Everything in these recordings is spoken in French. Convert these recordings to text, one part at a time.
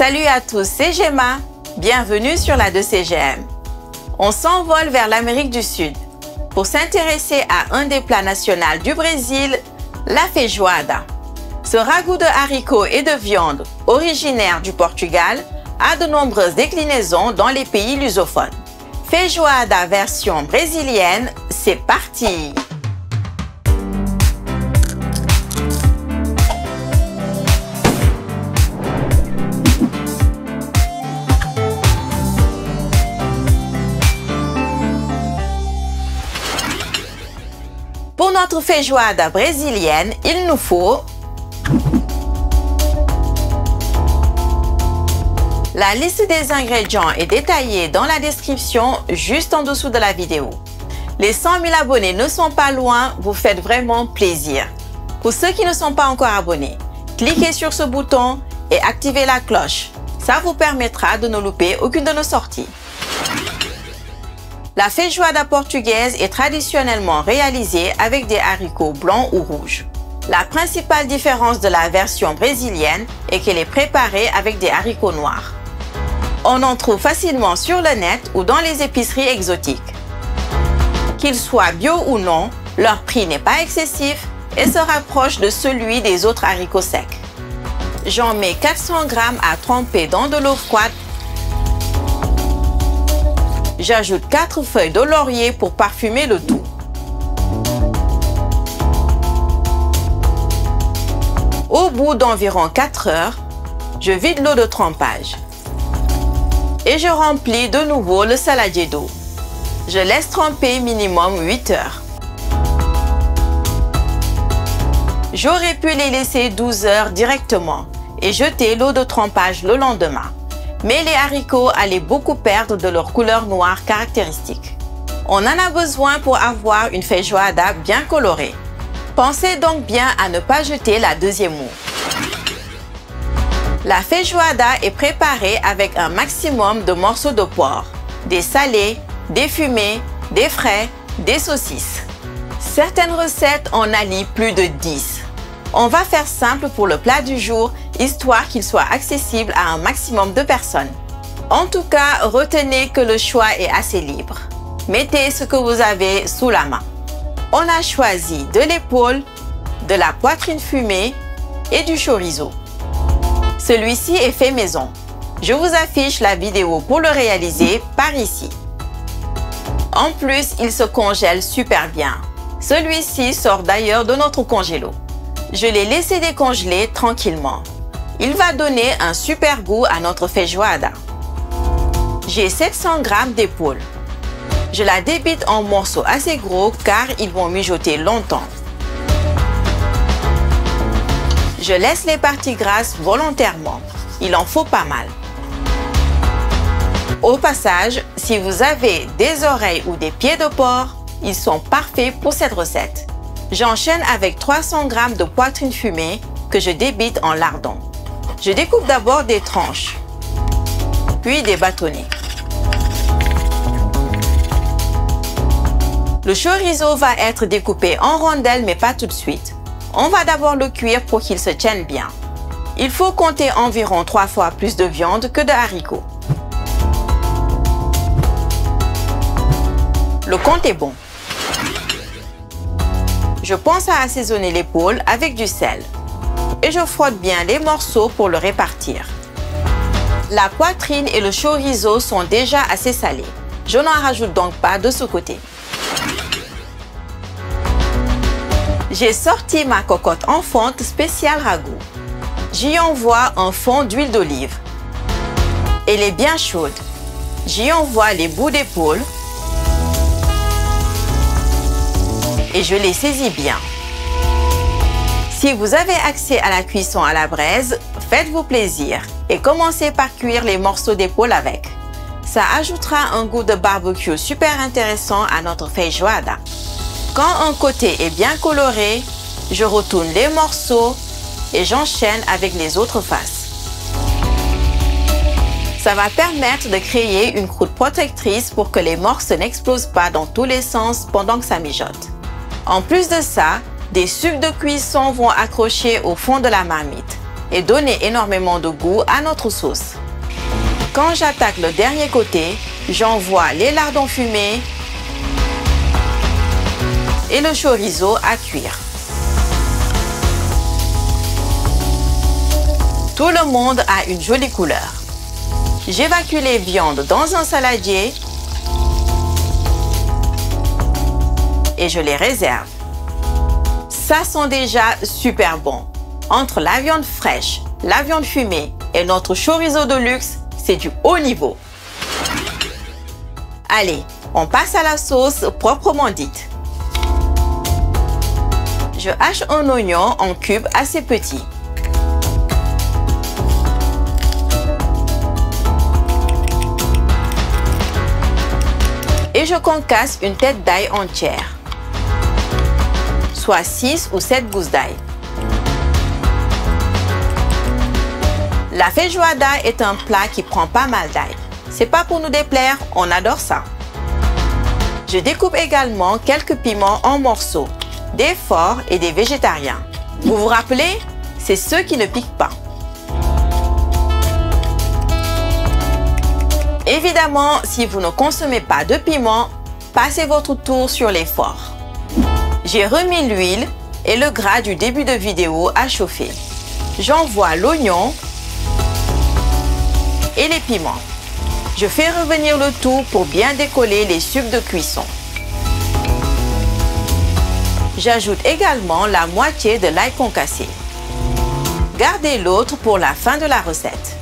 Salut à tous, c'est Gemma. Bienvenue sur la 2CGM. On s'envole vers l'Amérique du Sud pour s'intéresser à un des plats nationaux du Brésil, la feijoada. Ce ragoût de haricots et de viande originaire du Portugal a de nombreuses déclinaisons dans les pays lusophones. Feijoada version brésilienne, c'est parti! Pour notre feijoada brésilienne, il nous faut la liste des ingrédients est détaillée dans la description juste en dessous de la vidéo. Les 100 000 abonnés ne sont pas loin, vous faites vraiment plaisir. Pour ceux qui ne sont pas encore abonnés, cliquez sur ce bouton et activez la cloche. Ça vous permettra de ne louper aucune de nos sorties. La feijoada portugaise est traditionnellement réalisée avec des haricots blancs ou rouges. La principale différence de la version brésilienne est qu'elle est préparée avec des haricots noirs. On en trouve facilement sur le net ou dans les épiceries exotiques. Qu'ils soient bio ou non, leur prix n'est pas excessif et se rapproche de celui des autres haricots secs. J'en mets 400 g à tremper dans de l'eau froide. J'ajoute 4 feuilles de laurier pour parfumer le tout. Au bout d'environ 4 heures, je vide l'eau de trempage. Et je remplis de nouveau le saladier d'eau. Je laisse tremper minimum 8 heures. J'aurais pu les laisser 12 heures directement et jeter l'eau de trempage le lendemain. Mais les haricots allaient beaucoup perdre de leur couleur noire caractéristique. On en a besoin pour avoir une feijoada bien colorée. Pensez donc bien à ne pas jeter la deuxième eau. La feijoada est préparée avec un maximum de morceaux de porc, des salés, des fumés, des frais, des saucisses. Certaines recettes en allient plus de 10. On va faire simple pour le plat du jour, histoire qu'il soit accessible à un maximum de personnes. En tout cas, retenez que le choix est assez libre. Mettez ce que vous avez sous la main. On a choisi de l'épaule, de la poitrine fumée et du chorizo. Celui-ci est fait maison. Je vous affiche la vidéo pour le réaliser par ici. En plus, il se congèle super bien. Celui-ci sort d'ailleurs de notre congélo. Je l'ai laissé décongeler tranquillement. Il va donner un super goût à notre feijoada. J'ai 700 g d'épaule. Je la débite en morceaux assez gros car ils vont mijoter longtemps. Je laisse les parties grasses volontairement. Il en faut pas mal. Au passage, si vous avez des oreilles ou des pieds de porc, ils sont parfaits pour cette recette. J'enchaîne avec 300 g de poitrine fumée que je débite en lardons. Je découpe d'abord des tranches, puis des bâtonnets. Le chorizo va être découpé en rondelles mais pas tout de suite. On va d'abord le cuire pour qu'il se tienne bien. Il faut compter environ 3 fois plus de viande que de haricots. Le compte est bon. Je pense à assaisonner l'épaule avec du sel. Et je frotte bien les morceaux pour le répartir. La poitrine et le chorizo sont déjà assez salés. Je n'en rajoute donc pas de ce côté. J'ai sorti ma cocotte en fonte spéciale ragoût. J'y envoie un fond d'huile d'olive. Elle est bien chaude. J'y envoie les bouts d'épaule. Et je les saisis bien. Si vous avez accès à la cuisson à la braise, faites-vous plaisir et commencez par cuire les morceaux d'épaule avec. Ça ajoutera un goût de barbecue super intéressant à notre feijoada. Quand un côté est bien coloré, je retourne les morceaux et j'enchaîne avec les autres faces. Ça va permettre de créer une croûte protectrice pour que les morceaux n'explosent pas dans tous les sens pendant que ça mijote. En plus de ça, des sucs de cuisson vont accrocher au fond de la marmite. et donner énormément de goût à notre sauce. Quand j'attaque le dernier côté, j'envoie les lardons fumés et le chorizo à cuire. Tout le monde a une jolie couleur. J'évacue les viandes dans un saladier et je les réserve. Ça sent déjà super bon. Entre la viande fraîche, la viande fumée et notre chorizo de luxe, c'est du haut niveau. Allez, on passe à la sauce proprement dite. Je hache un oignon en cubes assez petits. Et je concasse une tête d'ail entière, soit 6 ou 7 gousses d'ail. La feijoada est un plat qui prend pas mal d'ail. C'est pas pour nous déplaire, on adore ça. Je découpe également quelques piments en morceaux, des forts et des végétariens. Vous vous rappelez, c'est ceux qui ne piquent pas. Évidemment, si vous ne consommez pas de piment, passez votre tour sur les forts. J'ai remis l'huile et le gras du début de vidéo à chauffer. J'envoie l'oignon et les piments. Je fais revenir le tout pour bien décoller les sucs de cuisson. J'ajoute également la moitié de l'ail concassé. Gardez l'autre pour la fin de la recette.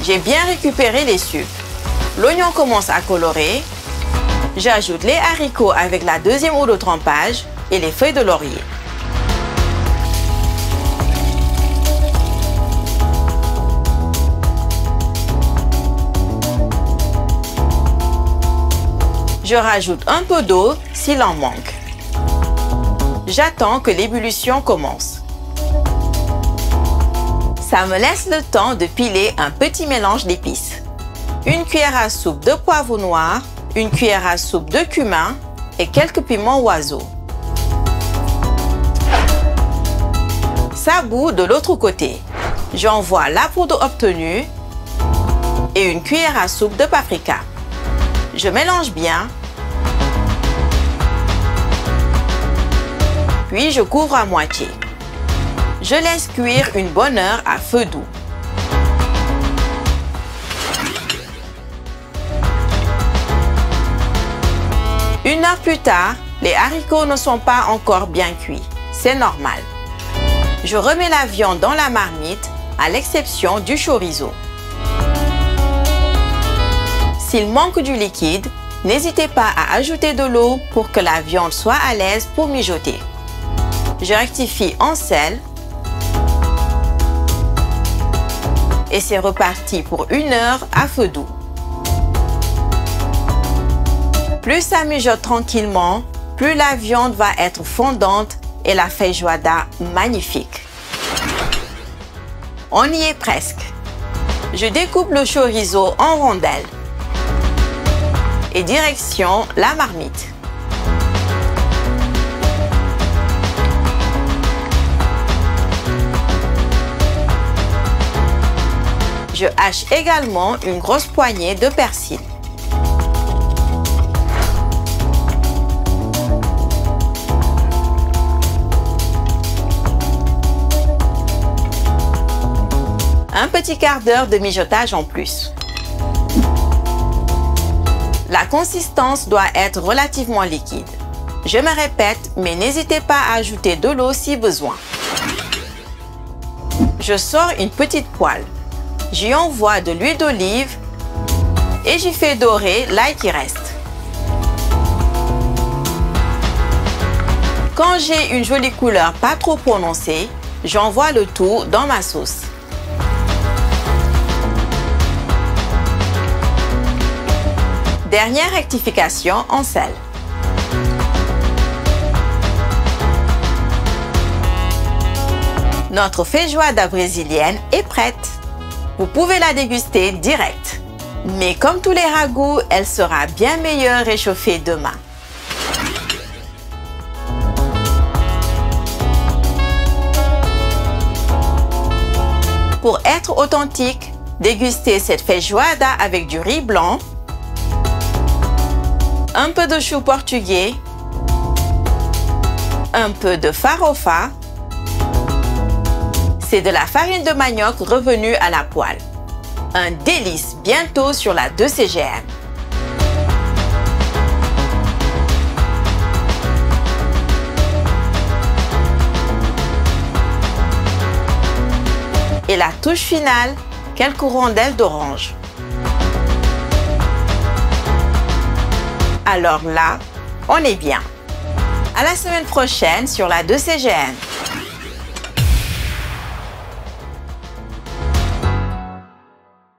J'ai bien récupéré les sucres. L'oignon commence à colorer. J'ajoute les haricots avec la deuxième eau de trempage et les feuilles de laurier. Je rajoute un peu d'eau s'il en manque. J'attends que l'ébullition commence. Ça me laisse le temps de piler un petit mélange d'épices. Une cuillère à soupe de poivre noir, une cuillère à soupe de cumin et quelques piments oiseaux. Ça bout de l'autre côté. J'envoie la poudre obtenue et une cuillère à soupe de paprika. Je mélange bien. Puis je couvre à moitié. Je laisse cuire une bonne heure à feu doux. Une heure plus tard, les haricots ne sont pas encore bien cuits. C'est normal. Je remets la viande dans la marmite, à l'exception du chorizo. S'il manque du liquide, n'hésitez pas à ajouter de l'eau pour que la viande soit à l'aise pour mijoter. Je rectifie en sel. Et c'est reparti pour une heure à feu doux. Plus ça mijote tranquillement, plus la viande va être fondante et la feijoada magnifique. On y est presque. Je découpe le chorizo en rondelles. Et direction la marmite. Je hache également une grosse poignée de persil. Un petit quart d'heure de mijotage en plus. La consistance doit être relativement liquide. Je me répète, mais n'hésitez pas à ajouter de l'eau si besoin. Je sors une petite poêle. J'y envoie de l'huile d'olive et j'y fais dorer l'ail qui reste. Quand j'ai une jolie couleur pas trop prononcée, j'envoie le tout dans ma sauce. Dernière rectification en sel. Notre feijoada brésilienne est prête. Vous pouvez la déguster direct. Mais comme tous les ragoûts, elle sera bien meilleure réchauffée demain. pour être authentique, dégustez cette feijoada avec du riz blanc, un peu de chou portugais, un peu de farofa. C'est de la farine de manioc revenue à la poêle. Un délice bientôt sur la 2CGN. Et la touche finale, quelques rondelles d'orange. Alors là, on est bien. À la semaine prochaine sur la 2CGN.